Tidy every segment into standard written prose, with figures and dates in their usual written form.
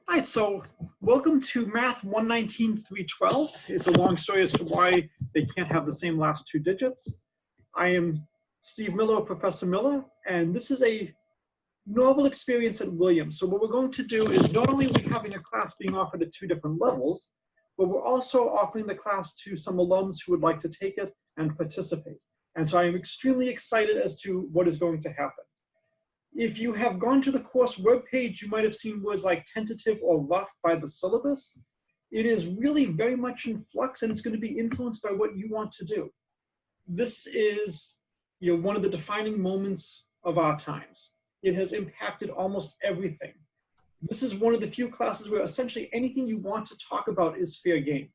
All right, so welcome to Math 119-312. It's a long story as to why they can't have the same last two digits. I am Steve Miller, Professor Miller, and this is a novel experience at Williams. So what we're going to do is not only are we having a class being offered at two different levels, but we're also offering the class to some alums who would like to take it and participate. And so I am extremely excited as to what is going to happen. If you have gone to the course webpage, you might have seen words like tentative or rough by the syllabus. It is really very much in flux, and it's going to be influenced by what you want to do. This is, one of the defining moments of our times. It has impacted almost everything. This is one of the few classes where essentially anything you want to talk about is fair game.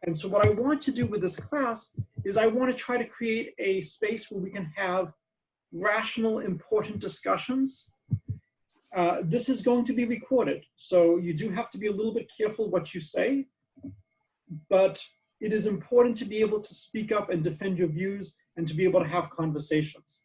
And so what I want to do with this class is I want to try to create a space where we can have rational, important discussions. This is going to be recorded, so you do have to be a little bit careful what you say, but it is important to be able to speak up and defend your views and to be able to have conversations.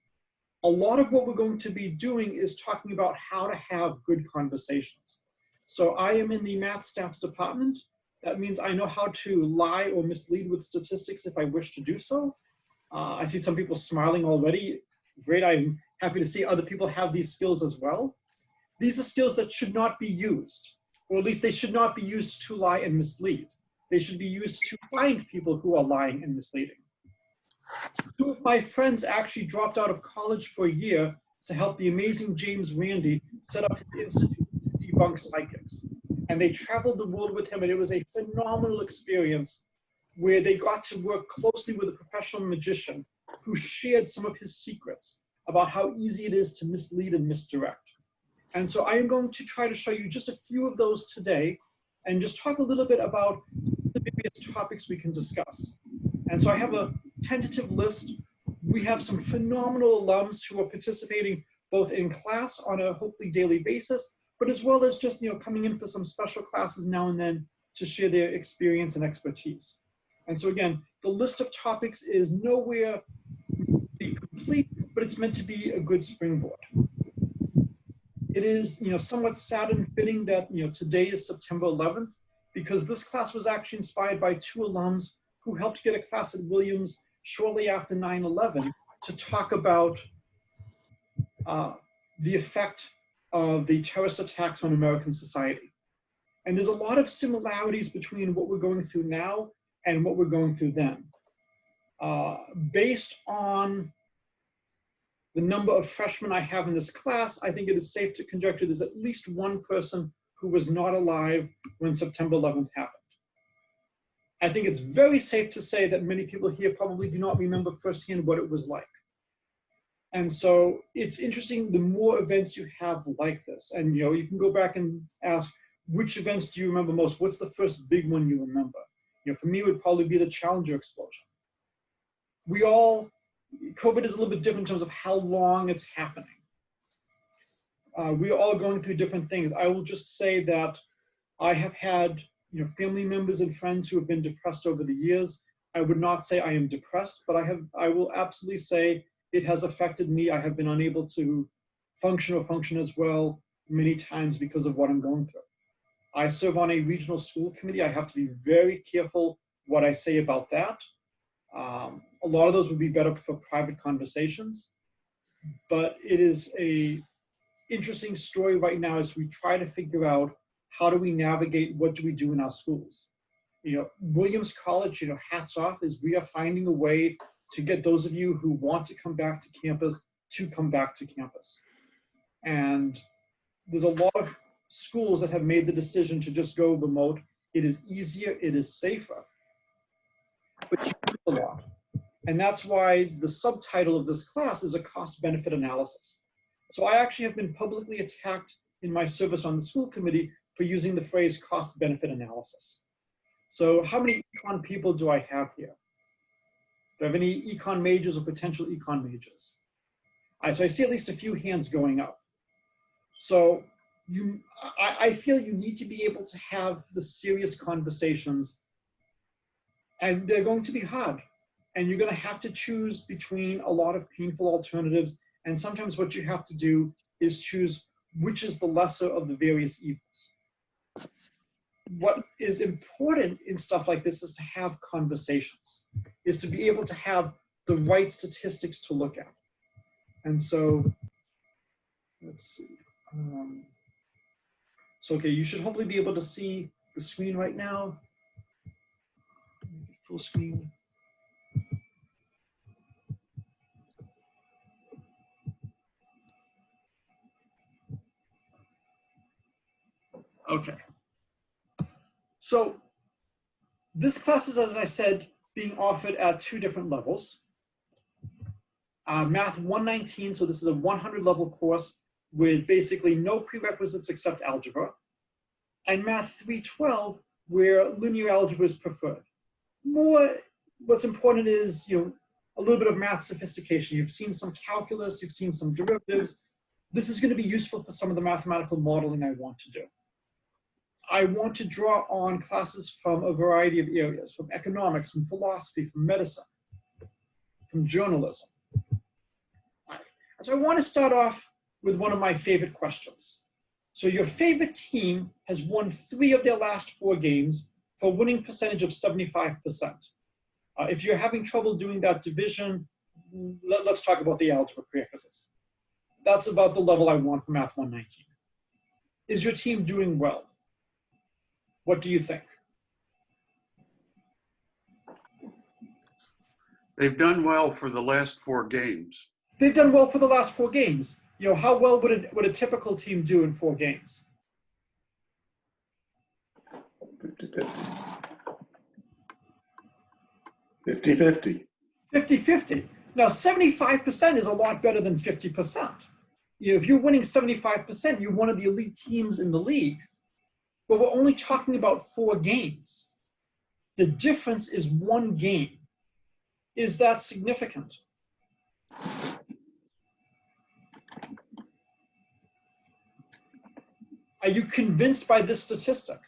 A lot of what we're going to be doing is talking about how to have good conversations. So I am in the math stats department. That means I know how to lie or mislead with statistics if I wish to do so. I see some people smiling already. Great, I'm happy to see other people have these skills as well. These are skills that should not be used, or at least they should not be used to lie and mislead. They should be used to find people who are lying and misleading. Two of my friends actually dropped out of college for a year to help the amazing James Randi set up his institute to debunk psychics. And they traveled the world with him, and it was a phenomenal experience where they got to work closely with a professional magician who shared some of his secrets about how easy it is to mislead and misdirect. And so I am going to try to show you just a few of those today and just talk a little bit about the various topics we can discuss. And so I have a tentative list. We have some phenomenal alums who are participating both in class on a hopefully daily basis, but as well as just coming in for some special classes now and then to share their experience and expertise. And so again, the list of topics is nowhere complete, but it's meant to be a good springboard. It is, somewhat sad and fitting that, today is September 11th, because this class was actually inspired by two alums who helped get a class at Williams shortly after 9/11 to talk about the effect of the terrorist attacks on American society. And there's a lot of similarities between what we're going through now and what we're going through then. Based on the number of freshmen I have in this class, I think it is safe to conjecture there's at least one person who was not alive when September 11th happened. I think it's very safe to say that many people here probably do not remember firsthand what it was like. And so it's interesting, the more events you have like this, and you can go back and ask, which events do you remember most? What's the first big one you remember? For me, it would probably be the Challenger explosion. COVID is a little bit different in terms of how long it's happening. We're all going through different things. I will just say that I have had family members and friends who have been depressed over the years. I would not say I am depressed, but I will absolutely say it has affected me. I have been unable to function as well many times because of what I'm going through. I serve on a regional school committee. I have to be very careful what I say about that. A lot of those would be better for private conversations, but it is a interesting story right now as we try to figure out how do we navigate, what do we do in our schools. Williams College, hats off, is we are finding a way to get those of you who want to come back to campus to come back to campus. And there's a lot of schools that have made the decision to just go remote. It is easier, it is safer, but you lose a lot. And that's why the subtitle of this class is a cost-benefit analysis. So I actually have been publicly attacked in my service on the school committee for using the phrase cost-benefit analysis. So how many econ people do I have here? Do I have any econ majors or potential econ majors? So I see at least a few hands going up. So I feel you need to be able to have the serious conversations, and they're going to be hard. And you're going to have to choose between a lot of painful alternatives. And sometimes what you have to do is choose which is the lesser of the various evils. what is important in stuff like this is to have conversations, is to be able to have the right statistics to look at. And so, let's see. So, okay, you should hopefully be able to see the screen right now. Full screen. Okay. So this class is, as I said, being offered at 2 different levels. Math 119, so this is a 100 level course with basically no prerequisites except algebra. And Math 312, where linear algebra is preferred. What's important is, a little bit of math sophistication. You've seen some calculus, you've seen some derivatives. This is going to be useful for some of the mathematical modeling I want to do. I want to draw on classes from a variety of areas, from economics, from philosophy, from medicine, from journalism. So I want to start off with one of my favorite questions. So your favorite team has won 3 of their last 4 games for a winning percentage of 75%. If you're having trouble doing that division, let's talk about the algebra prerequisites. That's about the level I want for Math 119. Is your team doing well? What do you think? They've done well for the last 4 games. They've done well for the last 4 games. How well would a typical team do in 4 games? 50-50. 50-50. 50-50. Now, 75% is a lot better than 50%. If you're winning 75%, you're one of the elite teams in the league. But we're only talking about 4 games. The difference is 1 game. Is that significant? Are you convinced by this statistic?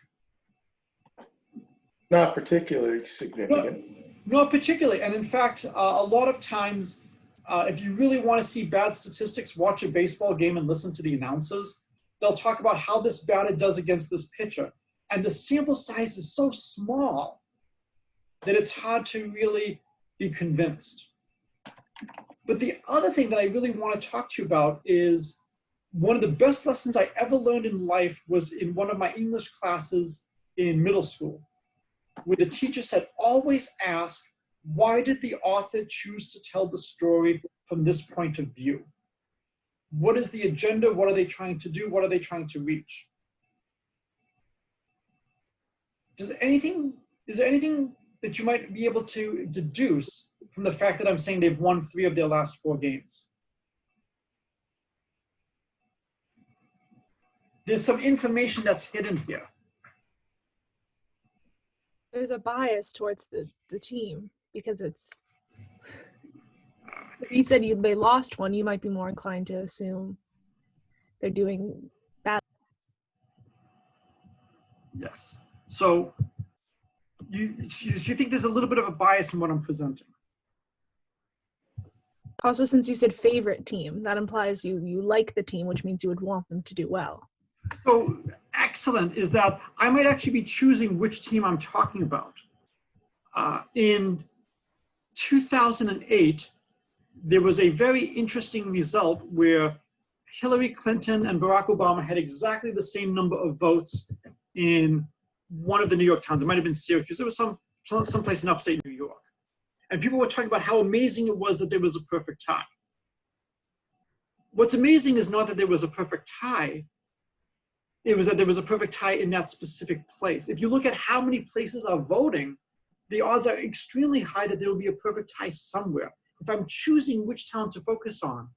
Not particularly significant. Not particularly. And in fact, a lot of times, if you really want to see bad statistics, watch a baseball game and listen to the announcers. They'll talk about how this batter does against this pitcher. And the sample size is so small that it's hard to really be convinced. But the other thing that I really want to talk to you about is one of the best lessons I ever learned in life was in one of my English classes in middle school, where the teacher said, always ask, why did the author choose to tell the story from this point of view? What is the agenda? What are they trying to do? What are they trying to reach? Is there anything that you might be able to deduce from the fact that I'm saying they've won 3 of their last 4 games? There's some information that's hidden here. There's a bias towards the team because it's, if you said they lost one, you might be more inclined to assume they're doing bad. Yes. So you think there's a little bit of a bias in what I'm presenting? Also, since you said favorite team, that implies you like the team, which means you would want them to do well. So excellent is that I might actually be choosing which team I'm talking about. In 2008, there was a very interesting result where Hillary Clinton and Barack Obama had exactly the same number of votes in one of the New York towns. It might have been Syracuse. It was someplace in upstate New York. And people were talking about how amazing it was that there was a perfect tie. What's amazing is not that there was a perfect tie, it was that there was a perfect tie in that specific place. If you look at how many places are voting, the odds are extremely high that there will be a perfect tie somewhere. If I'm choosing which town to focus on,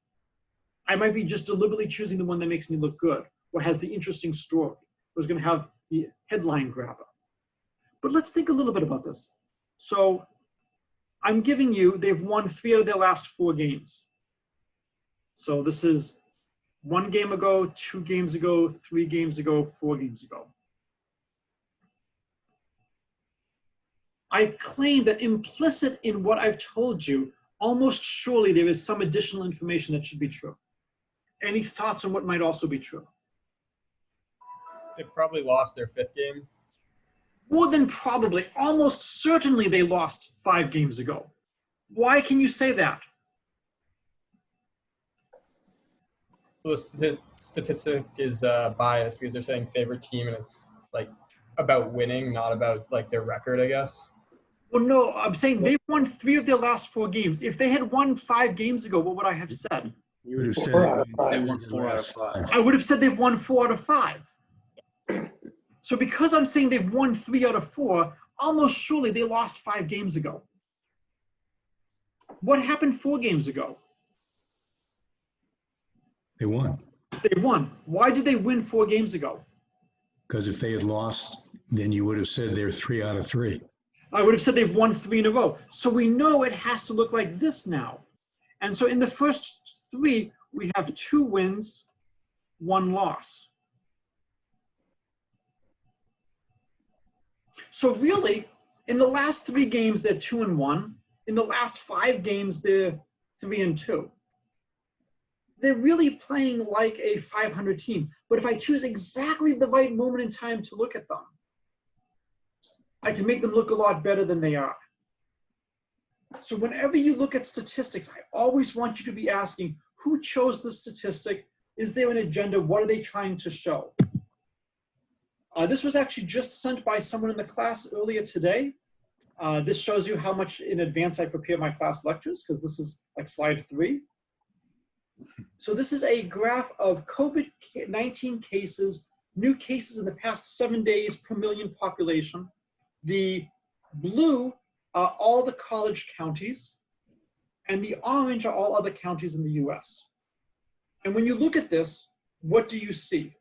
I might be just deliberately choosing the one that makes me look good or has the interesting story, or is going to have the headline grabber. But let's think a little bit about this. So I'm giving you, they've won 3 of their last 4 games. So this is 1 game ago, 2 games ago, 3 games ago, 4 games ago. I claim that implicit in what I've told you, almost surely there is some additional information that should be true. Any thoughts on what might also be true? They probably lost their 5th game. more than probably, almost certainly they lost 5 games ago. Why can you say that? The statistic is biased because they're saying favorite team, and it's like about winning, not about like their record, I guess. Well, no, I'm saying they've won 3 of their last 4 games. If they had won 5 games ago, what would I have said? You would have said 4 out of 5. they won 4 out of 5. I would have said they've won 4 out of 5. So because I'm saying they've won 3 out of 4, almost surely they lost 5 games ago. What happened 4 games ago? They won. They won. Why did they win 4 games ago? Because if they had lost, then you would have said they're 3 out of 3. I would have said they've won 3 in a row. So we know it has to look like this now. And so in the first 3, we have 2 wins, 1 loss. So really, in the last 3 games, they're 2-1. In the last 5 games, they're 3-2. They're really playing like a 500 team. But if I choose exactly the right moment in time to look at them, I can make them look a lot better than they are. So whenever you look at statistics, I always want you to be asking, who chose the statistic? Is there an agenda? What are they trying to show? This was actually just sent by someone in the class earlier today. This shows you how much in advance I prepare my class lectures, because this is like slide 3. So this is a graph of COVID-19 cases, new cases in the past 7 days per million population. The blue are all the college counties, and the orange are all other counties in the US. And when you look at this, what do you see?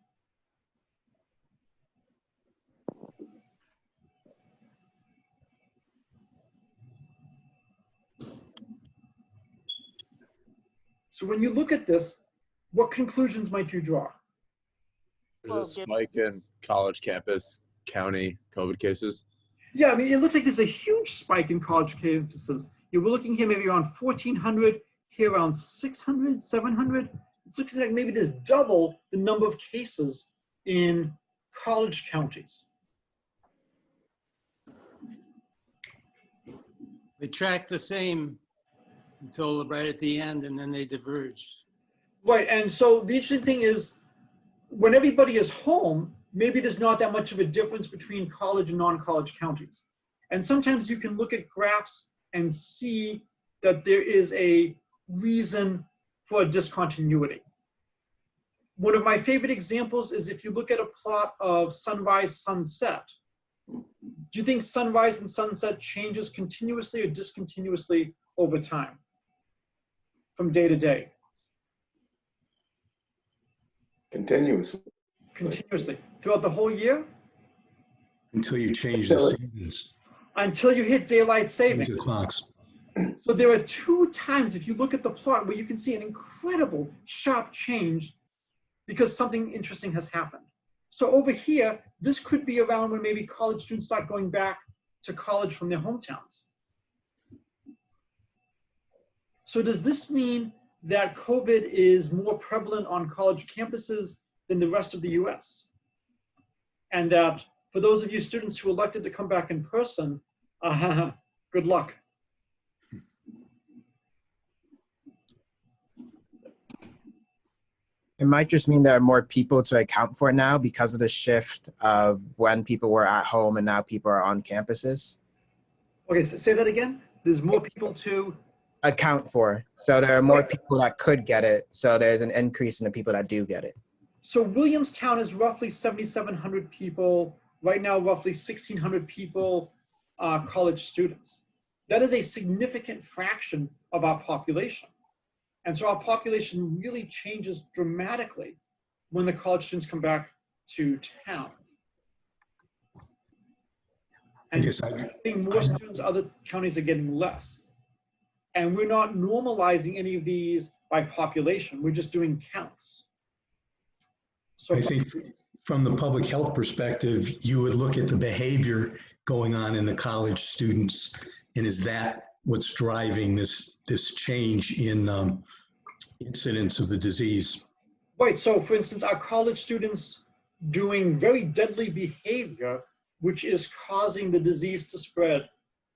So when you look at this, what conclusions might you draw? There's a spike in college campus county COVID cases. Yeah, I mean, it looks like there's a huge spike in college campuses. We're looking here maybe around 1,400, here around 600, 700. It looks like maybe there's double the number of cases in college counties. They track the same until right at the end, and then they diverge. Right, and so the interesting thing is, when everybody is home, maybe there's not that much of a difference between college and non-college counties. And sometimes you can look at graphs and see that there is a reason for a discontinuity. One of my favorite examples is if you look at a plot of sunrise, sunset. Do you think sunrise and sunset changes continuously or discontinuously over time, from day to day? Continuously. Continuously. Throughout the whole year? Until you change the seasons, Until you hit daylight saving. the clocks. So there are 2 times, if you look at the plot, where you can see an incredible sharp change because something interesting has happened. So over here, this could be around when maybe college students start going back to college from their hometowns. So does this mean that COVID is more prevalent on college campuses than the rest of the US? And that for those of you students who elected to come back in person, good luck. It might just mean there are more people to account for now because of the shift of when people were at home and now people are on campuses. Okay, so say that again. There's more people to Account for. So there are more people that could get it. So there's an increase in the people that do get it. So Williamstown is roughly 7,700 people. Right now, roughly 1,600 people are college students. That is a significant fraction of our population. And so our population really changes dramatically when the college students come back to town. And getting more students, other counties are getting less. And we're not normalizing any of these by population. We're just doing counts. So I think from the public health perspective, you would look at the behavior going on in the college students, and is that what's driving this change in incidence of the disease? Right. So, for instance, are college students doing very deadly behavior which is causing the disease to spread.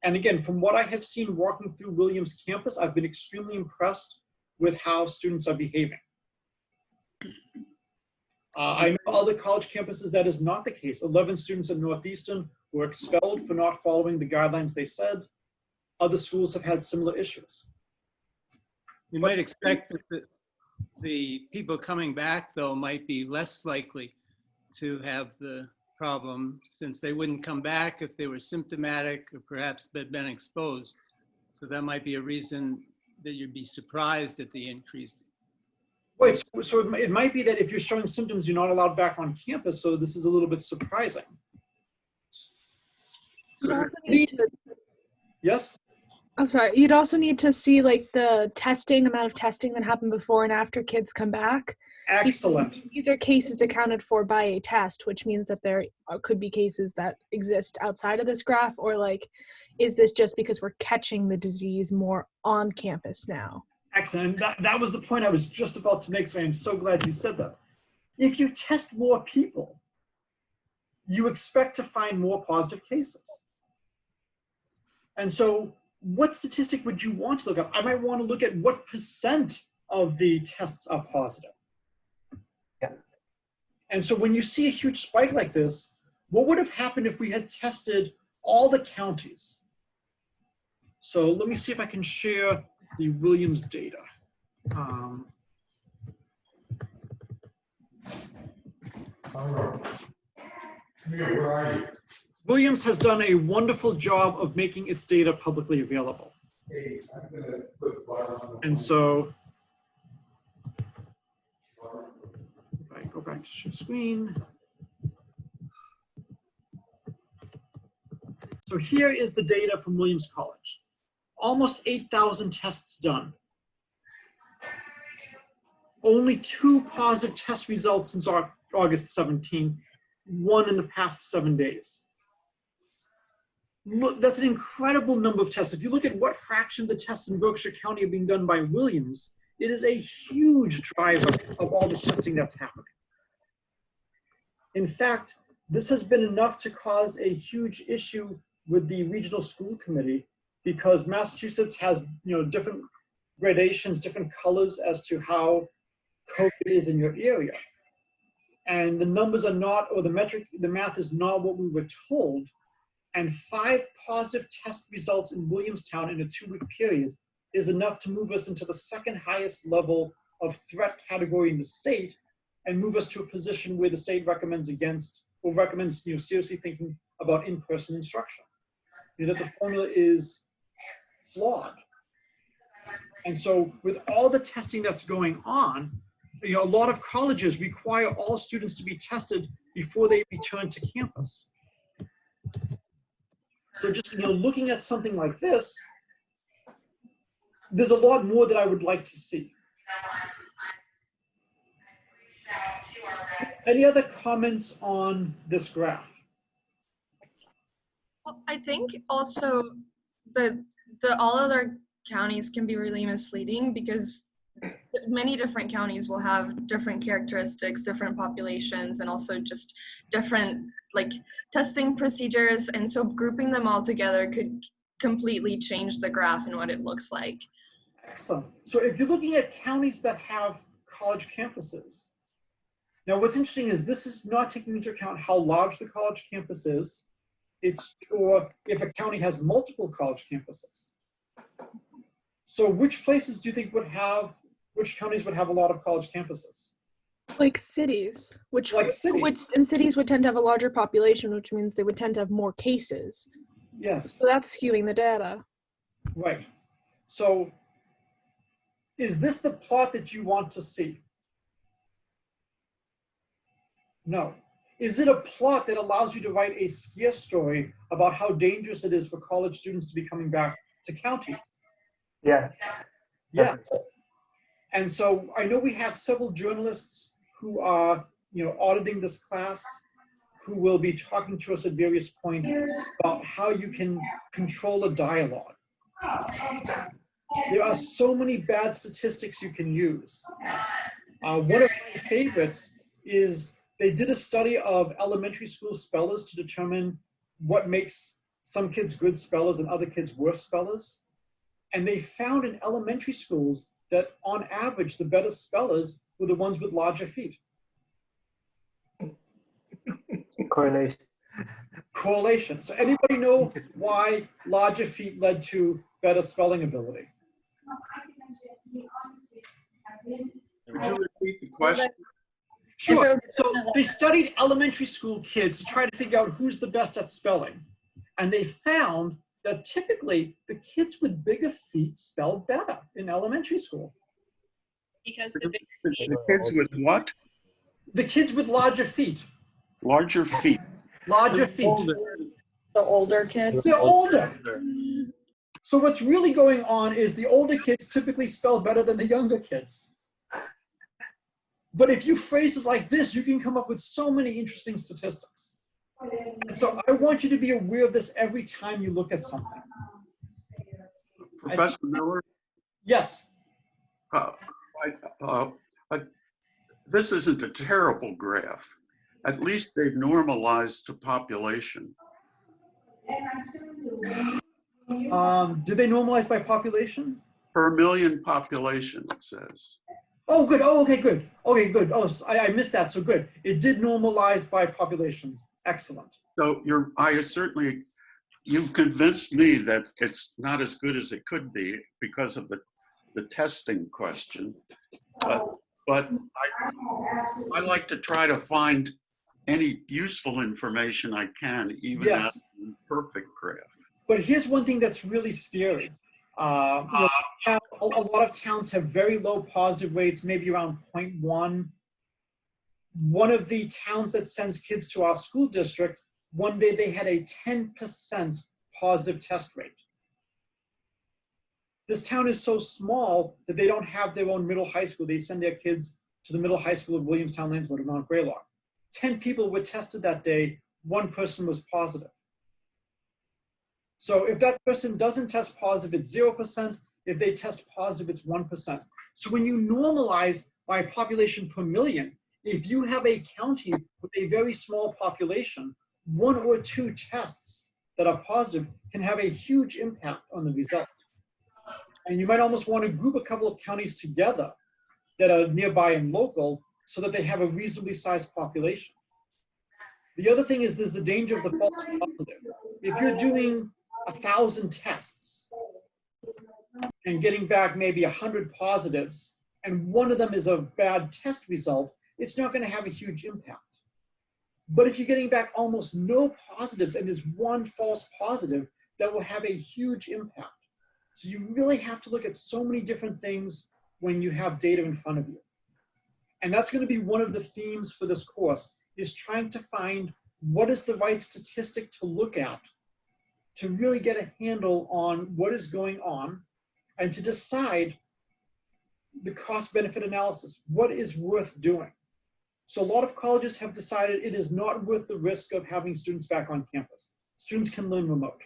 And again, from what I have seen walking through Williams campus, I've been extremely impressed with how students are behaving. I know other college campuses that is not the case. 11 students at Northeastern were expelled for not following the guidelines they said. Other schools have had similar issues. You might expect that the people coming back, though, might be less likely to have the problem, since they wouldn't come back if they were symptomatic or perhaps had been exposed. So that might be a reason that you'd be surprised at the increase. Right, so it might be that if you're showing symptoms, you're not allowed back on campus, so this is a little bit surprising. You'd also need to, Yes? I'm sorry, you'd also need to see like the amount of testing that happened before and after kids come back. Excellent. These are cases accounted for by a test, which means that there could be cases that exist outside of this graph, or like, is this just because we're catching the disease more on campus now? Excellent. That was the point I was just about to make, so I'm so glad you said that. If you test more people, you expect to find more positive cases. And so what statistic would you want to look at? I might want to look at what % of the tests are positive. Yeah. And so when you see a huge spike like this, what would have happened if we had tested all the counties? So let me see if I can share the Williams data. Where are you? Williams has done a wonderful job of making its data publicly available. Hey, I'm gonna put bar on the And so, if I go back to share screen. So here is the data from Williams College. Almost 8,000 tests done. Only 2 positive test results since August 17th, 1 in the past 7 days. Look, that's an incredible number of tests. If you look at what fraction of the tests in Berkshire County are being done by Williams, it is a huge driver of all the testing that's happening. In fact, this has been enough to cause a huge issue with the regional school committee, because Massachusetts has, different gradations, different colors as to how COVID is in your area. And the numbers are not, or the math is not what we were told. And 5 positive test results in Williamstown in a 2-week period is enough to move us into the 2nd highest level of threat category in the state, and move us to a position where the state recommends seriously thinking about in-person instruction. That the formula is flawed. And so with all the testing that's going on, a lot of colleges require all students to be tested before they return to campus. So just looking at something like this, there's a lot more that I would like to see. Any other comments on this graph? Well, I think also the all other counties can be really misleading, because many different counties will have different characteristics, different populations, and also just different testing procedures. And so grouping them all together could completely change the graph and what it looks like. Excellent. So if you're looking at counties that have college campuses, now what's interesting is this is not taking into account how large the college campus is, or if a county has multiple college campuses. So which places do you think which counties would have a lot of college campuses? Like cities, which cities would tend to have a larger population, which means they would tend to have more cases. Yes. So that's skewing the data. Right. So is this the plot that you want to see? No. Is it a plot that allows you to write a scare story about how dangerous it is for college students to be coming back to counties? Yeah. Yes. And so I know we have several journalists who are, auditing this class, who will be talking to us at various points about how you can control a dialogue. There are so many bad statistics you can use. One of my favorites is they did a study of elementary school spellers to determine what makes some kids good spellers and other kids worse spellers. And they found in elementary schools that on average, the better spellers were the ones with larger feet. Correlation. Correlation. So anybody know why larger feet led to better spelling ability? Would you repeat the question? Sure. So they studied elementary school kids to try to figure out who's the best at spelling. And they found that typically the kids with bigger feet spelled better in elementary school. Because the bigger feet. The kids with what? The kids with larger feet. Larger feet. Larger feet. The older kids. They're older. So what's really going on is the older kids typically spell better than the younger kids. But if you phrase it like this, you can come up with so many interesting statistics. And so I want you to be aware of this every time you look at something. Professor Miller? Yes. This isn't a terrible graph. At least they've normalized to population. Did they normalize by population? Per million population, it says. Oh, good. Oh, okay, good. Okay, good. Oh, so I missed that. So good. It did normalize by population. Excellent. So you've convinced me that it's not as good as it could be because of the testing question. But I like to try to find any useful information I can, even Yes. at an imperfect graph. But here's one thing that's really scary. A lot of towns have very low positive rates, maybe around 0.1. One of the towns that sends kids to our school district, one day they had a 10% positive test rate. This town is so small that they don't have their own middle high school. They send their kids to the middle high school of Williamstown, Lanesboro, to Mount Greylock. 10 people were tested that day. 1 person was positive. So if that person doesn't test positive, it's 0%. If they test positive, it's 1%. So when you normalize by population per million, if you have a county with a very small population, 1 or 2 tests that are positive can have a huge impact on the result. And you might almost want to group a couple of counties together that are nearby and local so that they have a reasonably sized population. The other thing is there's the danger of the false positive. If you're doing 1,000 tests and getting back maybe 100 positives, and one of them is a bad test result, it's not going to have a huge impact. But if you're getting back almost no positives and there's 1 false positive, that will have a huge impact. So you really have to look at so many different things when you have data in front of you. And that's going to be one of the themes for this course, is trying to find what is the right statistic to look at to really get a handle on what is going on and to decide the cost-benefit analysis. What is worth doing? So a lot of colleges have decided it is not worth the risk of having students back on campus. Students can learn remote.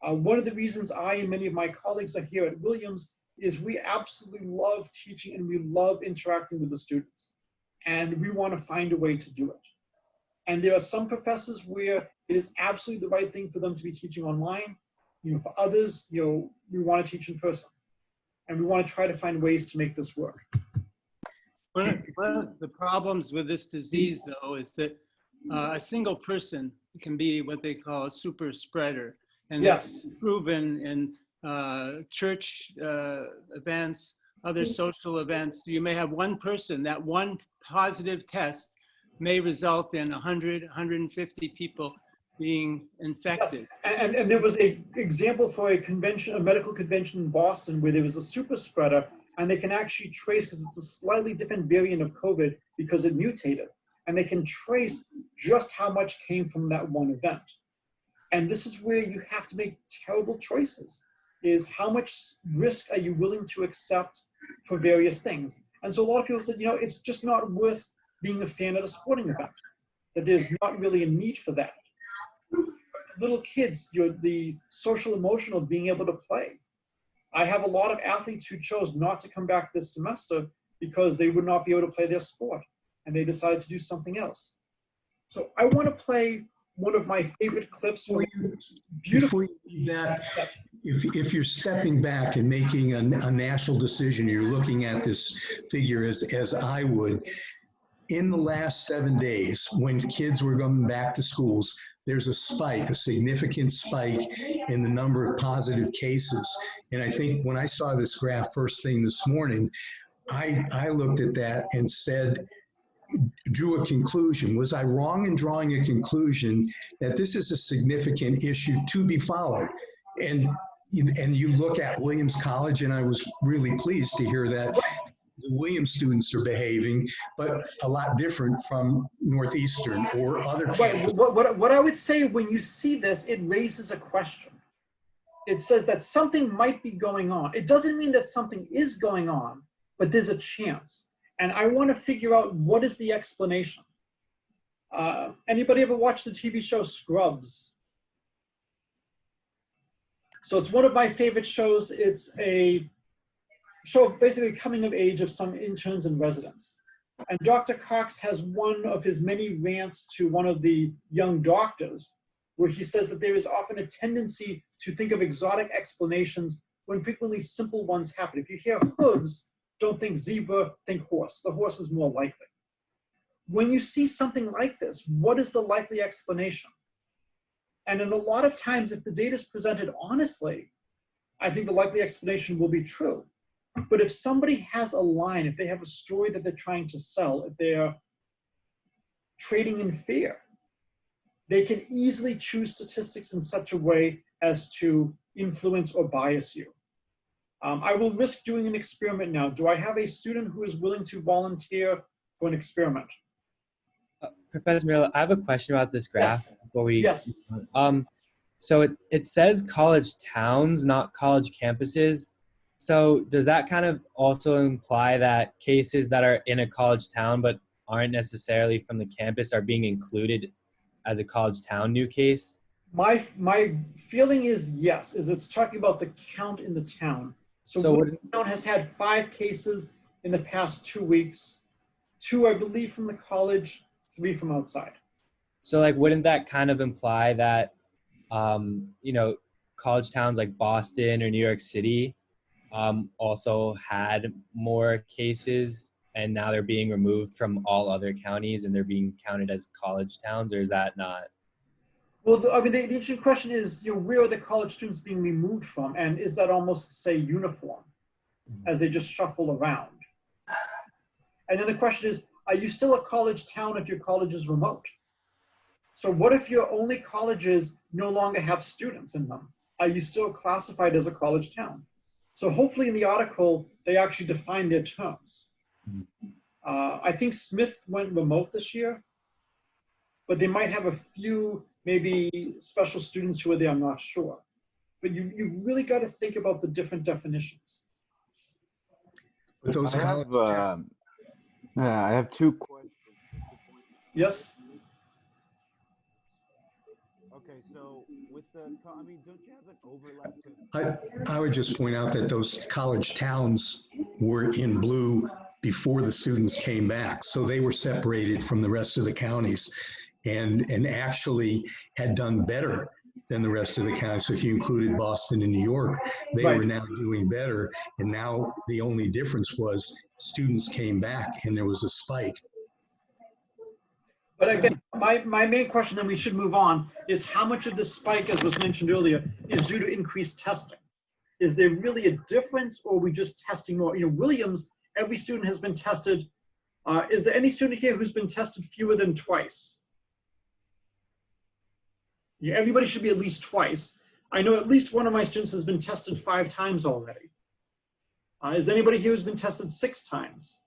One of the reasons I and many of my colleagues are here at Williams is we absolutely love teaching and we love interacting with the students. And we want to find a way to do it. And there are some professors where it is absolutely the right thing for them to be teaching online. For others, we want to teach in person. And we want to try to find ways to make this work. One of the problems with this disease, though, is that a single person can be what they call a super spreader. And yes, that's proven in church events, other social events. You may have one person, that one positive test may result in 100, 150 people being infected. Yes. And there was an example for a convention, a medical convention in Boston, where there was a super spreader, and they can actually trace, because it's a slightly different variant of COVID because it mutated, and they can trace just how much came from that one event. And this is where you have to make terrible choices, is how much risk are you willing to accept for various things? And so a lot of people said, it's just not worth being a fan at a sporting event, that there's not really a need for that. Little kids, the social emotional being able to play. I have a lot of athletes who chose not to come back this semester because they would not be able to play their sport, and they decided to do something else. So I want to play one of my favorite clips. Before you leave that, if you're stepping back and making a national decision, you're looking at this figure as I would, in the last 7 days, when kids were going back to schools, there's a spike, a significant spike in the number of positive cases. And I think when I saw this graph first thing this morning, I looked at that and said, drew a conclusion. Was I wrong in drawing a conclusion that this is a significant issue to be followed? And you look at Williams College, and I was really pleased to hear that the Williams students are behaving, but a lot different from Northeastern or other campuses. What I would say when you see this, it raises a question. It says that something might be going on. It doesn't mean that something is going on, but there's a chance. And I want to figure out what is the explanation. Anybody ever watched the TV show Scrubs? So it's one of my favorite shows. It's a show basically coming of age of some interns and residents. And Dr. Cox has one of his many rants to one of the young doctors, where he says that there is often a tendency to think of exotic explanations when frequently simple ones happen. If you hear hooves, don't think zebra, think horse. The horse is more likely. When you see something like this, what is the likely explanation? And in a lot of times, if the data is presented honestly, I think the likely explanation will be true. But if somebody has a line, if they have a story that they're trying to sell, if they're trading in fear, they can easily choose statistics in such a way as to influence or bias you. I will risk doing an experiment now. Do I have a student who is willing to volunteer for an experiment? Professor Miller, I have a question about this graph. Yes. Before we, yes. So it says college towns, not college campuses. So does that kind of also imply that cases that are in a college town but aren't necessarily from the campus are being included as a college town new case? My feeling is yes, is it's talking about the count in the town. So the town has had 5 cases in the past 2 weeks, 2, I believe, from the college, 3 from outside. So like, wouldn't that kind of imply that, you know, college towns like Boston or New York City also had more cases and now they're being removed from all other counties and they're being counted as college towns, or is that not? Well, I mean, the interesting question is, you know, where are the college students being removed from? And is that almost, say, uniform as they just shuffle around? And then the question is, are you still a college town if your college is remote? So what if your only colleges no longer have students in them? Are you still classified as a college town? So hopefully in the article, they actually define their terms. I think Smith went remote this year, but they might have a few maybe special students who are there, I'm not sure. But you've really got to think about the different definitions. But those I have 2 questions. Yes? Okay, so with the, I mean, don't you have an overlap? I would just point out that those college towns were in blue before the students came back. So they were separated from the rest of the counties and actually had done better than the rest of the counties. So if you included Boston and New York, they were now doing better. And now the only difference was students came back and there was a spike. But again, my main question, then we should move on, is how much of this spike, as was mentioned earlier, is due to increased testing? Is there really a difference, or are we just testing more? You know, Williams, every student has been tested. Is there any student here who's been tested fewer than twice? Yeah, everybody should be at least twice. I know at least one of my students has been tested 5 times already. Is there anybody here who's been tested 6 times?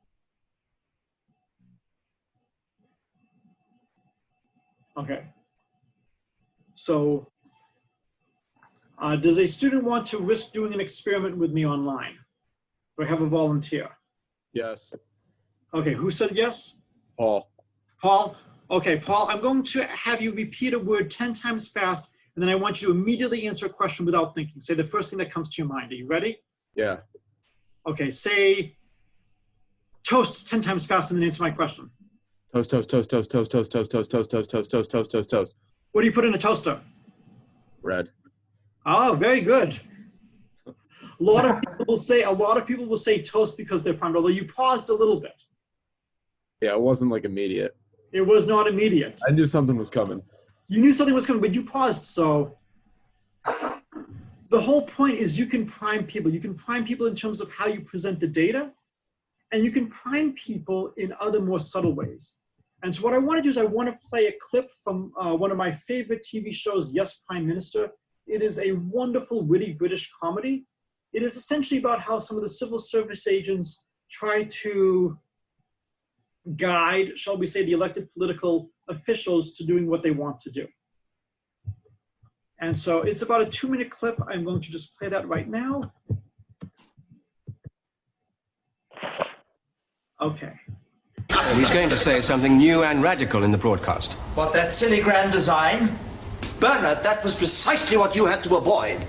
Okay. So does a student want to risk doing an experiment with me online? Do I have a volunteer? Yes. Okay, who said yes? Paul. Paul? Okay, Paul, I'm going to have you repeat a word 10 times fast, and then I want you to immediately answer a question without thinking. Say the first thing that comes to your mind. Are you ready? Yeah. Okay, say toast 10 times fast and then answer my question. Toast, toast, toast, toast, toast, toast, toast, toast, toast, toast, toast, toast, toast, toast. What do you put in a toaster? Red. Oh, very good. A lot of people will say toast because they're primed, although you paused a little bit. Yeah, it wasn't like immediate. It was not immediate. I knew something was coming. You knew something was coming, but you paused, so the whole point is you can prime people. You can prime people in terms of how you present the data, and you can prime people in other more subtle ways. And so what I want to do is I want to play a clip from one of my favorite TV shows, Yes, Prime Minister. It is a wonderful, witty British comedy. It is essentially about how some of the civil service agents try to guide, shall we say, the elected political officials to doing what they want to do. And so it's about a 2-minute clip. I'm going to just play that right now. Okay. He's going to say something new and radical in the broadcast. What, that silly grand design? Bernard, that was precisely what you had to avoid.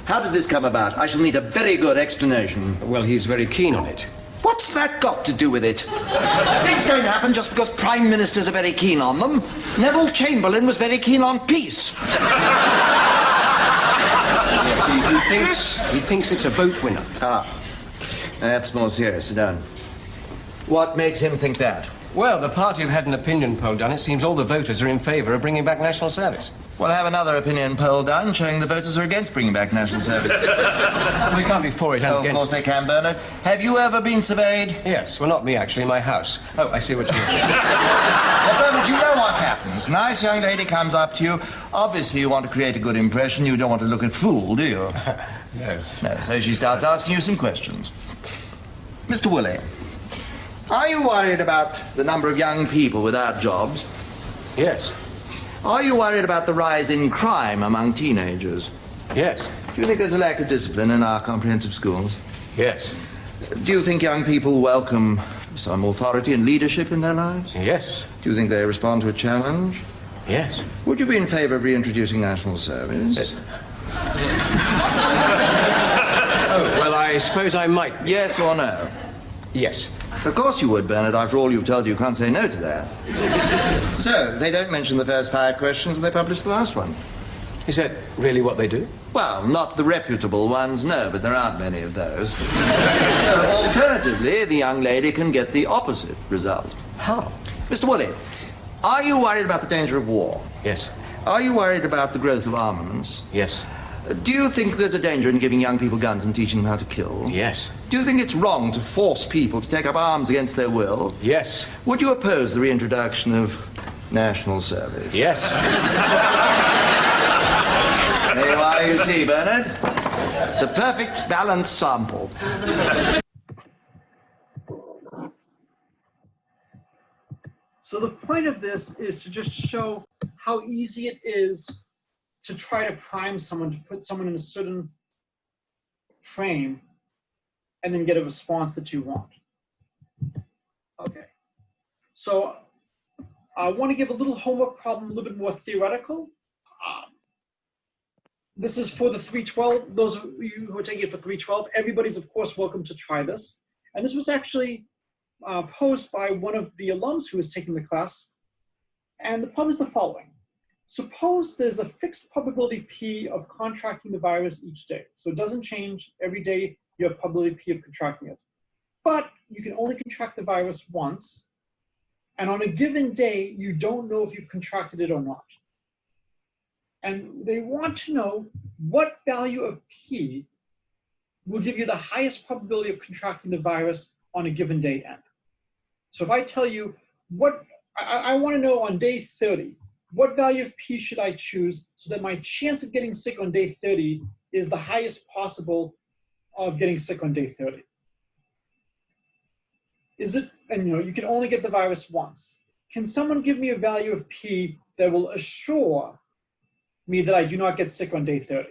How did this come about? I shall need a very good explanation. Well, he's very keen on it. What's that got to do with it? Things don't happen just because prime ministers are very keen on them. Neville Chamberlain was very keen on peace. He thinks it's a vote winner. Ah, that's more serious. Sit down. What makes him think that? Well, the party have had an opinion poll done. It seems all the voters are in favour of bringing back national service. We'll have another opinion poll done showing the voters are against bringing back national service. We can't be for it and against. Of course they can, Bernard. Have you ever been surveyed? Yes. Well, not me, actually. My house. Oh, I see what you mean. Well, Bernard, you know what happens. Nice young lady comes up to you. Obviously, you want to create a good impression. You don't want to look a fool, do you? No. No, so she starts asking you some questions. Mr. Woolley, are you worried about the number of young people without jobs? Yes. Are you worried about the rise in crime among teenagers? Yes. Do you think there's a lack of discipline in our comprehensive schools? Yes. Do you think young people welcome some authority and leadership in their lives? Yes. Do you think they respond to a challenge? Yes. Would you be in favor of reintroducing national service? Yes. Oh, well, I suppose I might. Yes or no? Yes. Of course you would, Bernard. After all you've told you can't say no to that. So, they don't mention the first 5 questions and they publish the last one. Is that really what they do? Well, not the reputable ones, no, but there aren't many of those. So, alternatively, the young lady can get the opposite result. How? Mr. Woolley, are you worried about the danger of war? Yes. Are you worried about the growth of armaments? Yes. Do you think there's a danger in giving young people guns and teaching them how to kill? Yes. Do you think it's wrong to force people to take up arms against their will? Yes. Would you oppose the reintroduction of national service? Yes. There you are, you see, Bernard. The perfect balanced sample. So the point of this is to just show how easy it is to try to prime someone, to put someone in a certain frame and then get a response that you want. Okay. So I want to give a little homework problem, a little bit more theoretical. This is for the 312. Those of you who are taking it for 312, everybody's of course welcome to try this. And this was actually posed by one of the alums who was taking the class. And the problem is the following. Suppose there's a fixed probability P of contracting the virus each day. So it doesn't change every day, you have probability P of contracting it. But you can only contract the virus once. And on a given day, you don't know if you've contracted it or not. And they want to know what value of P will give you the highest probability of contracting the virus on a given day N. So if I tell you I want to know on day 30, what value of P should I choose so that my chance of getting sick on day 30 is the highest possible of getting sick on day 30? Is it, and you can only get the virus once. Can someone give me a value of P that will assure me that I do not get sick on day 30?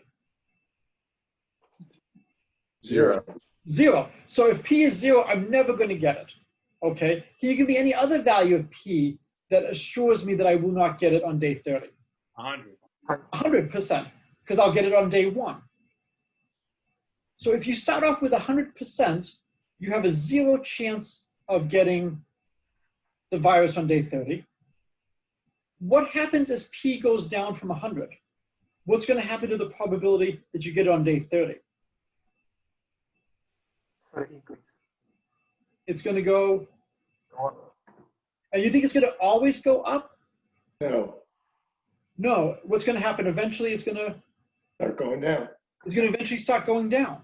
0. 0. So if P is 0, I'm never going to get it. Okay? Can you give me any other value of P that assures me that I will not get it on day 30? 100. 100%, because I'll get it on day 1. So if you start off with 100%, you have a 0 chance of getting the virus on day 30. what happens as P goes down from 100? What's going to happen to the probability that you get it on day 30? So increase. It's going to go, and you think it's going to always go up? No, No, what's going to happen? Eventually it's going to start going down. It's going to eventually start going down.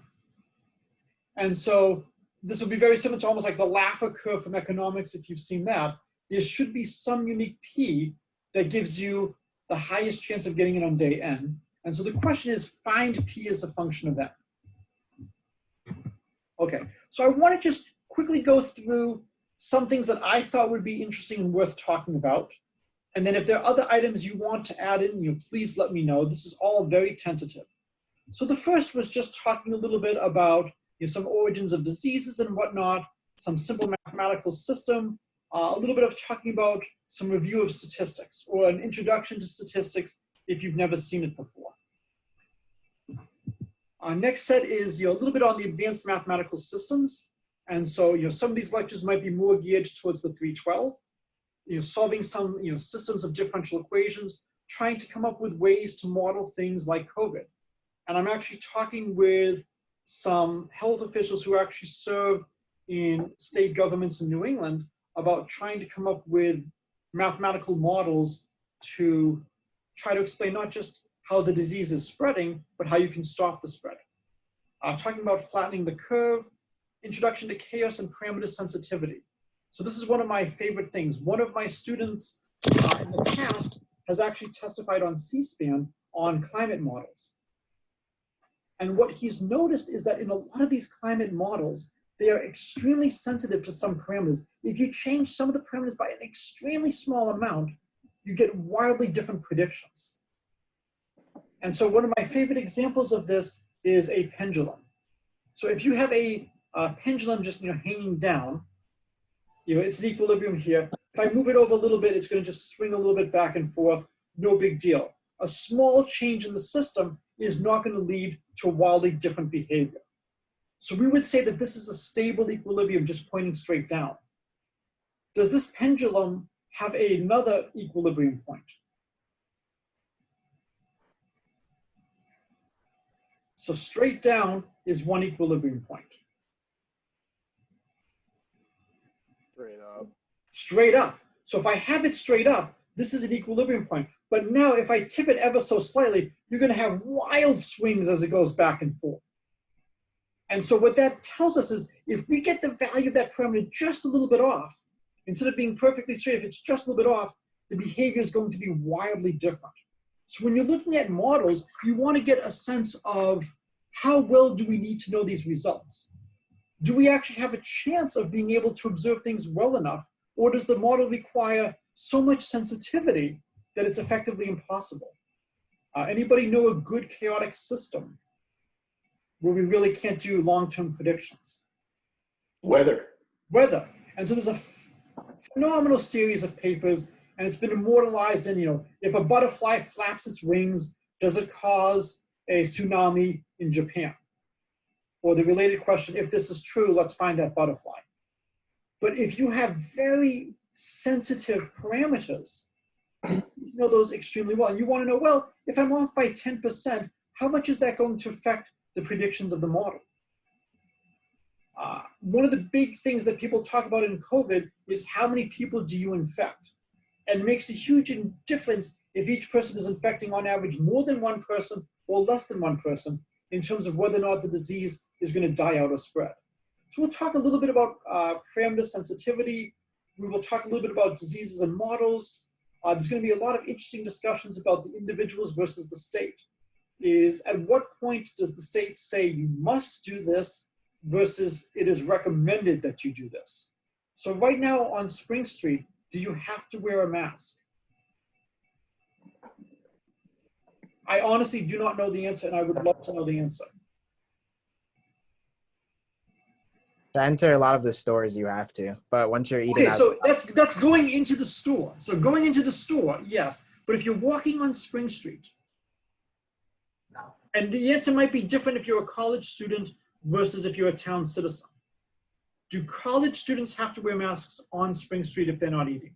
And so this will be very similar to almost like the Laffer curve from economics, if you've seen that. There should be some unique P that gives you the highest chance of getting it on day N. And so the question is, find P as a function of N. Okay, so I want to just quickly go through some things that I thought would be interesting and worth talking about. And then if there are other items you want to add in, please let me know. This is all very tentative. So the first was just talking a little bit about some origins of diseases and whatnot, some simple mathematical system, a little bit of talking about some review of statistics or an introduction to statistics if you've never seen it before. Our next set is a little bit on the advanced mathematical systems. And so some of these lectures might be more geared towards the 312, solving some systems of differential equations, trying to come up with ways to model things like COVID. And I'm actually talking with some health officials who actually serve in state governments in New England about trying to come up with mathematical models to try to explain not just how the disease is spreading, but how you can stop the spreading. Talking about flattening the curve, introduction to chaos and parameter sensitivity. So this is one of my favorite things. One of my students in the past has actually testified on C-SPAN on climate models. And what he's noticed is that in a lot of these climate models, they are extremely sensitive to some parameters. If you change some of the parameters by an extremely small amount, you get wildly different predictions. And so one of my favorite examples of this is a pendulum. So if you have a pendulum just hanging down, it's an equilibrium here. If I move it over a little bit, it's going to just swing a little bit back and forth. No big deal. A small change in the system is not going to lead to wildly different behavior. So we would say that this is a stable equilibrium just pointing straight down. Does this pendulum have another equilibrium point? So straight down is one equilibrium point. Straight up. Straight up. So if I have it straight up, this is an equilibrium point. But now if I tip it ever so slightly, you're going to have wild swings as it goes back and forth. And so what that tells us is if we get the value of that parameter just a little bit off, instead of being perfectly straight, if it's just a little bit off, the behavior is going to be wildly different. So when you're looking at models, you want to get a sense of how well do we need to know these results? Do we actually have a chance of being able to observe things well enough, or does the model require so much sensitivity that it's effectively impossible? Anybody know a good chaotic system where we really can't do long-term predictions? Weather. Weather. And so there's a phenomenal series of papers, and it's been immortalized in, if a butterfly flaps its wings, does it cause a tsunami in Japan? Or the related question, if this is true, let's find that butterfly. But if you have very sensitive parameters, you know those extremely well. And you want to know, well, if I'm off by 10%, how much is that going to affect the predictions of the model? One of the big things that people talk about in COVID is how many people do you infect? And it makes a huge difference if each person is infecting on average more than one person or less than one person in terms of whether or not the disease is going to die out or spread. So we'll talk a little bit about parameter sensitivity. We will talk a little bit about diseases and models. There's going to be a lot of interesting discussions about the individuals versus the state. Is at what point does the state say you must do this versus it is recommended that you do this? So right now on Spring Street, do you have to wear a mask? I honestly do not know the answer, and I would love to know the answer. To enter a lot of the stores, you have to. But once you're eating out, so that's going into the store. So going into the store, yes. But if you're walking on Spring Street, and the answer might be different if you're a college student versus if you're a town citizen. Do college students have to wear masks on Spring Street if they're not eating?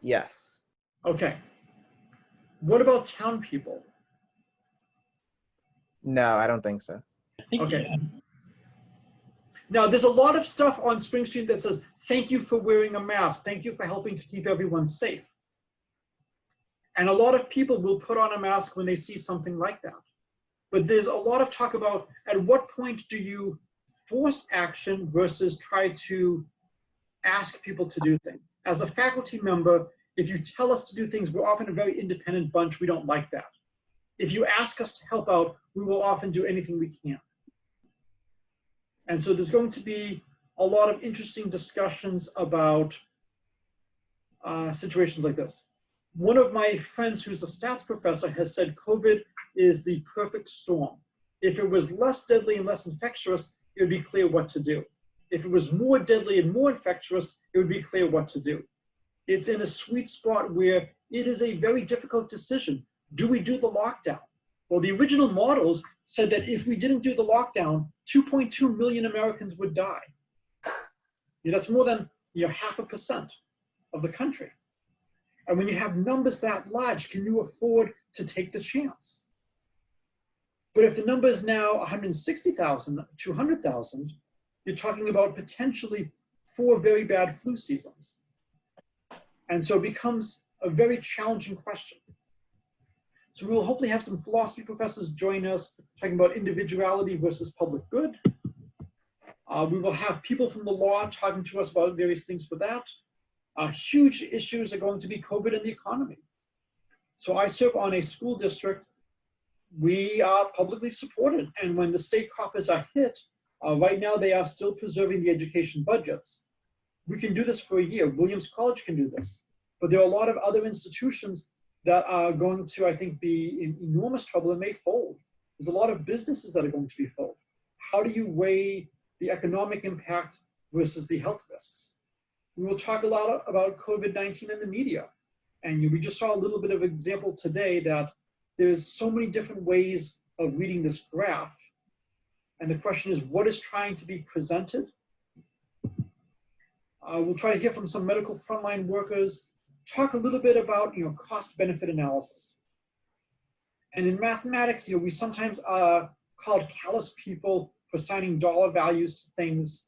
Yes. Okay. What about town people? No, I don't think so. Okay. Now, there's a lot of stuff on Spring Street that says, thank you for wearing a mask. Thank you for helping to keep everyone safe. And a lot of people will put on a mask when they see something like that. But there's a lot of talk about at what point do you force action versus try to ask people to do things. As a faculty member, if you tell us to do things, we're often a very independent bunch. We don't like that. If you ask us to help out, we will often do anything we can. And so there's going to be a lot of interesting discussions about situations like this. One of my friends who's a stats professor has said COVID is the perfect storm. If it was less deadly and less infectious, it would be clear what to do. If it was more deadly and more infectious, it would be clear what to do. It's in a sweet spot where it is a very difficult decision. Do we do the lockdown? Well, the original models said that if we didn't do the lockdown, 2.2 million Americans would die. That's more than 0.5% of the country. And when you have numbers that large, can you afford to take the chance? But if the number is now 160,000, 200,000, you're talking about potentially 4 very bad flu seasons. And so it becomes a very challenging question. So we will hopefully have some philosophy professors join us talking about individuality versus public good. We will have people from the law talking to us about various things for that. Huge issues are going to be COVID and the economy. So I serve on a school district. We are publicly supported. And when the state coffers are hit, right now they are still preserving the education budgets. We can do this for a year. Williams College can do this. But there are a lot of other institutions that are going to, I think, be in enormous trouble and may fold. There's a lot of businesses that are going to be fold. How do you weigh the economic impact versus the health risks? We will talk a lot about COVID-19 in the media. And we just saw a little bit of example today that there's so many different ways of reading this graph. And the question is, what is trying to be presented? We'll try to hear from some medical frontline workers, talk a little bit about cost-benefit analysis. And in mathematics, we sometimes are called callous people for assigning dollar values to things,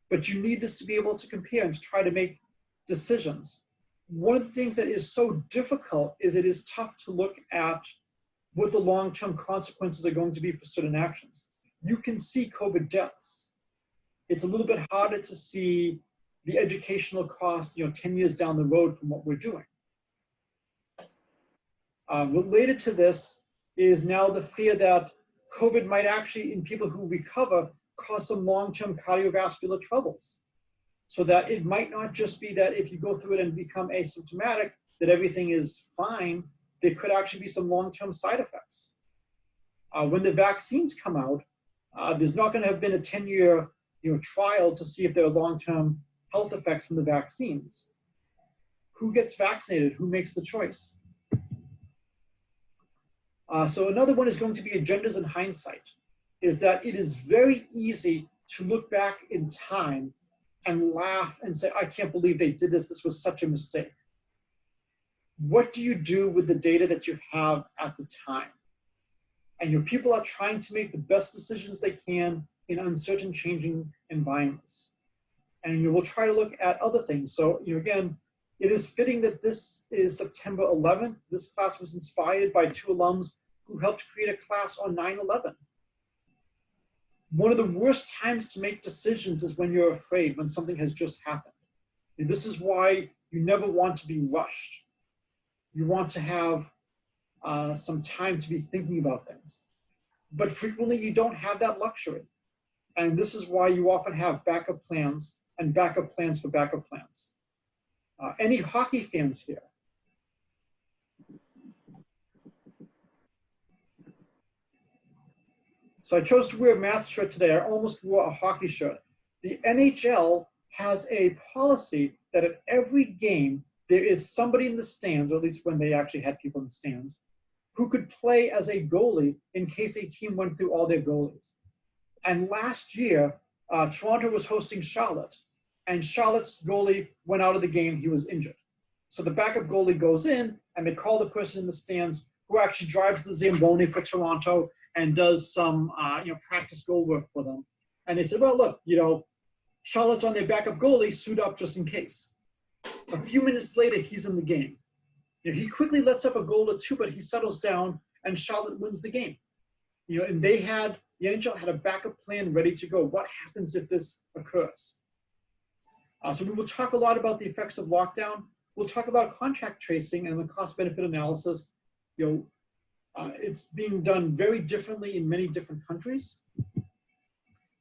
but you need this to be able to compare and to try to make decisions. One of the things that is so difficult is it is tough to look at what the long-term consequences are going to be for certain actions. You can see COVID deaths. It's a little bit harder to see the educational cost 10 years down the road from what we're doing. Related to this is now the fear that COVID might actually, in people who recover, cause some long-term cardiovascular troubles. So that it might not just be that if you go through it and become asymptomatic, that everything is fine. There could actually be some long-term side effects. When the vaccines come out, there's not going to have been a 10-year trial to see if there are long-term health effects from the vaccines. Who gets vaccinated? Who makes the choice? So another one is going to be agendas in hindsight, is that it is very easy to look back in time and laugh and say, I can't believe they did this. This was such a mistake. What do you do with the data that you have at the time? And your people are trying to make the best decisions they can in uncertain, changing environments. And we'll try to look at other things. So again, it is fitting that this is September 11th. This class was inspired by 2 alums who helped create a class on 9/11. One of the worst times to make decisions is when you're afraid, when something has just happened. And this is why you never want to be rushed. You want to have some time to be thinking about things. But frequently you don't have that luxury. And this is why you often have backup plans and backup plans for backup plans. Any hockey fans here? So I chose to wear a math shirt today. I almost wore a hockey shirt. The NHL has a policy that at every game, there is somebody in the stands, or at least when they actually had people in the stands, who could play as a goalie in case a team went through all their goalies. And last year, Toronto was hosting Charlotte, and Charlotte's goalie went out of the game. He was injured. So the backup goalie goes in and they call the person in the stands who actually drives the Zamboni for Toronto and does some practice goal work for them. And they said, well, look, Charlotte's on their backup goalie, suit up just in case. A few minutes later, he's in the game. He quickly lets up a goal or two, but he settles down and Charlotte wins the game. And the NHL had a backup plan ready to go. What happens if this occurs? So we will talk a lot about the effects of lockdown. We'll talk about contact tracing and the cost-benefit analysis. It's being done very differently in many different countries.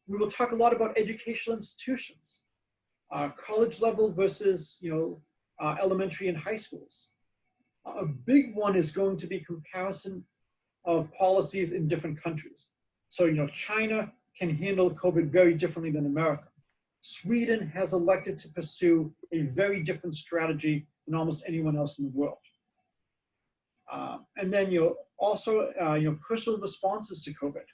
We will talk a lot about educational institutions, college level versus elementary and high schools. A big one is going to be comparison of policies in different countries. So China can handle COVID very differently than America. Sweden has elected to pursue a very different strategy than almost anyone else in the world. And then also personal responses to COVID.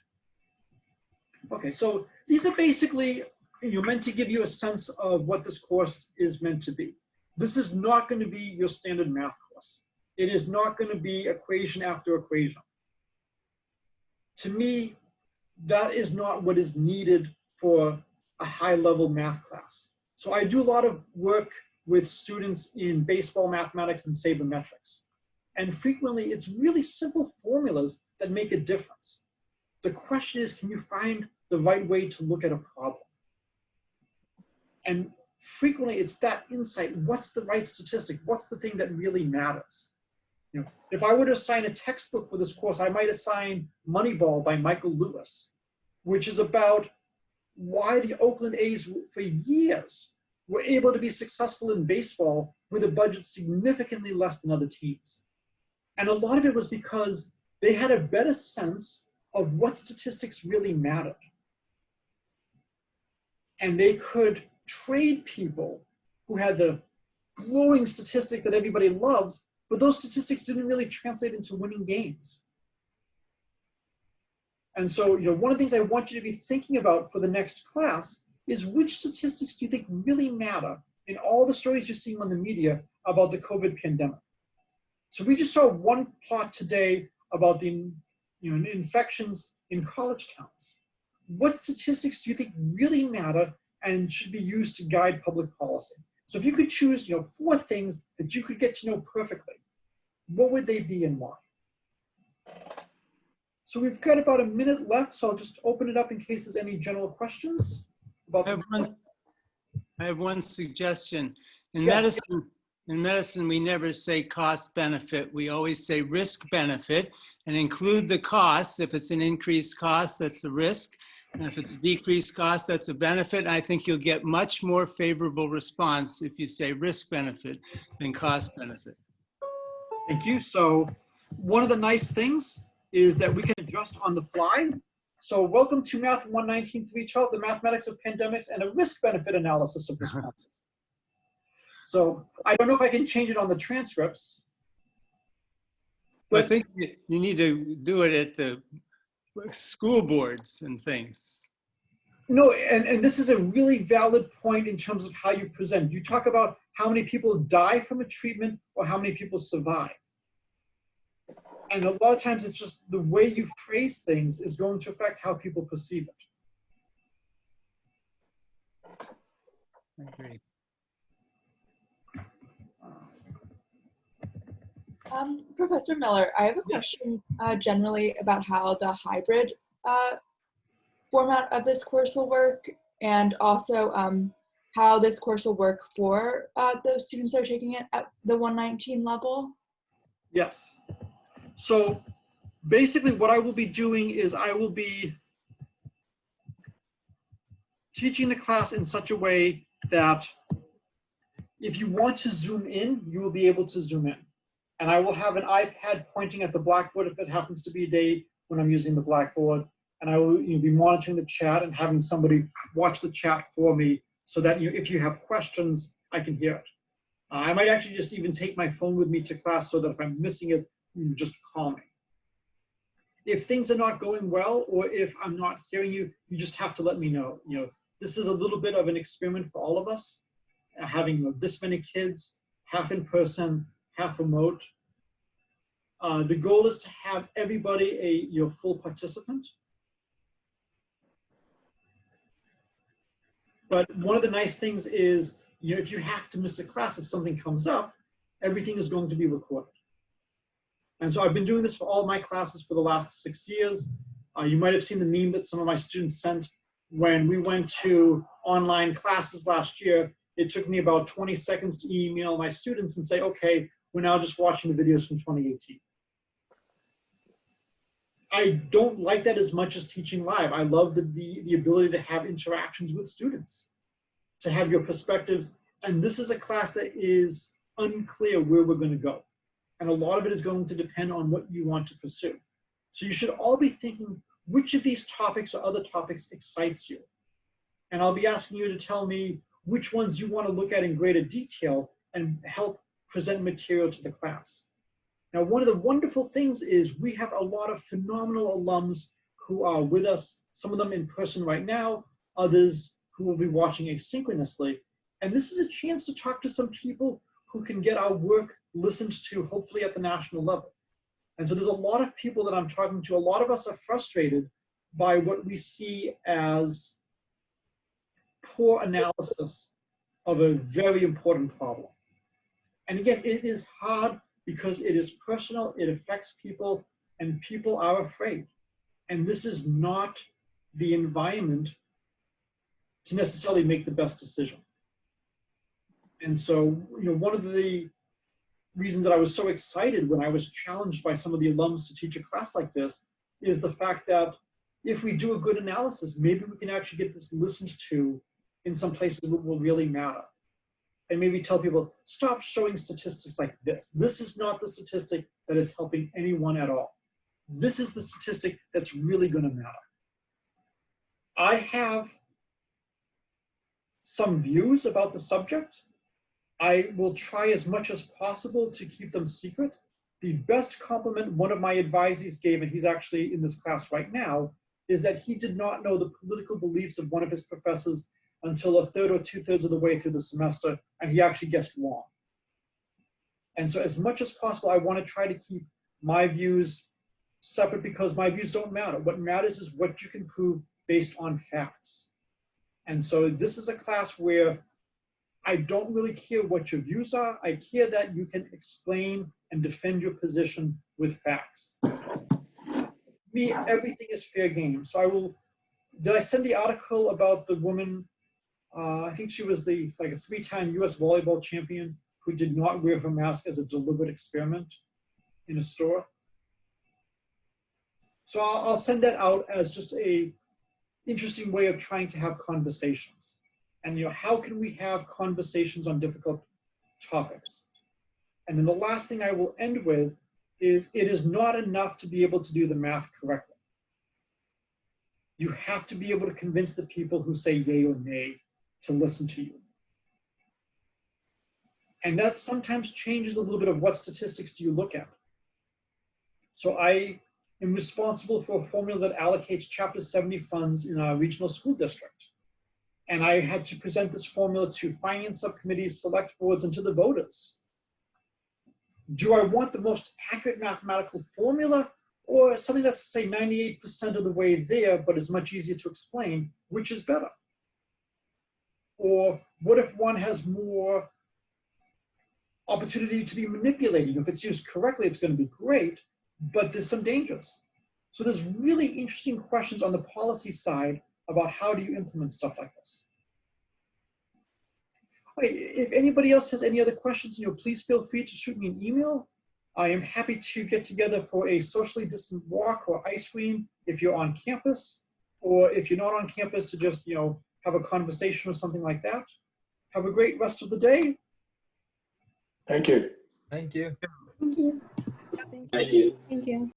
Okay, so these are basically meant to give you a sense of what this course is meant to be. This is not going to be your standard math course. It is not going to be equation after equation. To me, that is not what is needed for a high-level math class. So I do a lot of work with students in baseball mathematics and sabermetrics. And frequently, it's really simple formulas that make a difference. The question is, can you find the right way to look at a problem? And frequently, it's that insight. What's the right statistic? What's the thing that really matters? If I were to assign a textbook for this course, I might assign Moneyball by Michael Lewis, which is about why the Oakland A's for years were able to be successful in baseball with a budget significantly less than other teams. And a lot of it was because they had a better sense of what statistics really mattered. And they could trade people who had the glowing statistic that everybody loves, but those statistics didn't really translate into winning games. And so, one of the things I want you to be thinking about for the next class is which statistics do you think really matter in all the stories you're seeing on the media about the COVID pandemic? So we just saw one plot today about the infections in college towns. What statistics do you think really matter and should be used to guide public policy? So if you could choose 4 things that you could get to know perfectly, what would they be and why? So we've got about a minute left, so I'll just open it up in case there's any general questions about I have one suggestion. In Yes. medicine, we never say cost benefit. We always say risk benefit and include the cost. If it's an increased cost, that's a risk. And if it's a decreased cost, that's a benefit. I think you'll get much more favorable response if you say risk benefit than cost benefit. Thank you. So one of the nice things is that we can adjust on the fly. So welcome to Math 119-312, the mathematics of pandemics and a risk-benefit analysis of responses. So I don't know if I can change it on the transcripts. But I think you need to do it at the school boards and things. No, and this is a really valid point in terms of how you present. You talk about how many people die from a treatment or how many people survive. And a lot of times it's just the way you phrase things is going to affect how people perceive it. I agree. Professor Miller, I have a question generally about how the hybrid format of this course will work, and also how this course will work for the students that are taking it at the 119 level. Yes. So basically what I will be doing is I will be teaching the class in such a way that if you want to zoom in, you will be able to zoom in. And I will have an iPad pointing at the blackboard if it happens to be a day when I'm using the blackboard. And I will be monitoring the chat and having somebody watch the chat for me so that if you have questions, I can hear it. I might actually just even take my phone with me to class so that if I'm missing it, you just call me. If things are not going well or if I'm not hearing you, you just have to let me know. This is a little bit of an experiment for all of us, having this many kids half in person, half remote. The goal is to have everybody your full participant. But one of the nice things is, if you have to miss a class, if something comes up, everything is going to be recorded. And so I've been doing this for all my classes for the last 6 years. You might have seen the meme that some of my students sent when we went to online classes last year. It took me about 20 seconds to email my students and say, okay, we're now just watching the videos from 2018. I don't like that as much as teaching live. I love the ability to have interactions with students, to have your perspectives. And this is a class that is unclear where we're going to go. And a lot of it is going to depend on what you want to pursue. So you should all be thinking, which of these topics or other topics excites you? And I'll be asking you to tell me which ones you want to look at in greater detail and help present material to the class. Now, one of the wonderful things is we have a lot of phenomenal alums who are with us, some of them in person right now, others who will be watching asynchronously. And this is a chance to talk to some people who can get our work listened to, hopefully at the national level. And so there's a lot of people that I'm talking to. A lot of us are frustrated by what we see as poor analysis of a very important problem. And again, it is hard because it is personal, it affects people, and people are afraid. And this is not the environment to necessarily make the best decision. And so, one of the reasons that I was so excited when I was challenged by some of the alums to teach a class like this is the fact that if we do a good analysis, maybe we can actually get this listened to in some places that will really matter. And maybe tell people, stop showing statistics like this. This is not the statistic that is helping anyone at all. This is the statistic that's really going to matter. I have some views about the subject. I will try as much as possible to keep them secret. The best compliment one of my advisees gave, and he's actually in this class right now, is that he did not know the political beliefs of one of his professors until a third or two-thirds of the way through the semester, and he actually guessed wrong. And so as much as possible, I want to try to keep my views separate because my views don't matter. What matters is what you can prove based on facts. And so this is a class where I don't really care what your views are. I care that you can explain and defend your position with facts. For me, everything is fair game. So did I send the article about the woman, I think she was like a 3-time US volleyball champion who did not wear her mask as a deliberate experiment in a store? So I'll send that out as just a interesting way of trying to have conversations. And how can we have conversations on difficult topics? And then the last thing I will end with is it is not enough to be able to do the math correctly. You have to be able to convince the people who say yay or nay to listen to you. And that sometimes changes a little bit of what statistics do you look at. So I am responsible for a formula that allocates Chapter 70 funds in our regional school district. And I had to present this formula to finance subcommittees, select boards, and to the voters. Do I want the most accurate mathematical formula or something that's, say, 98% of the way there, but is much easier to explain, which is better? Or what if one has more opportunity to be manipulated? If it's used correctly, it's going to be great, but there's some dangers. So there's really interesting questions on the policy side about how do you implement stuff like this. All right, if anybody else has any other questions, please feel free to shoot me an email. I am happy to get together for a socially distant walk or ice cream if you're on campus, or if you're not on campus to just, have a conversation or something like that. Have a great rest of the day. Thank you. Thank you. Thank you. Thank you. Thank you.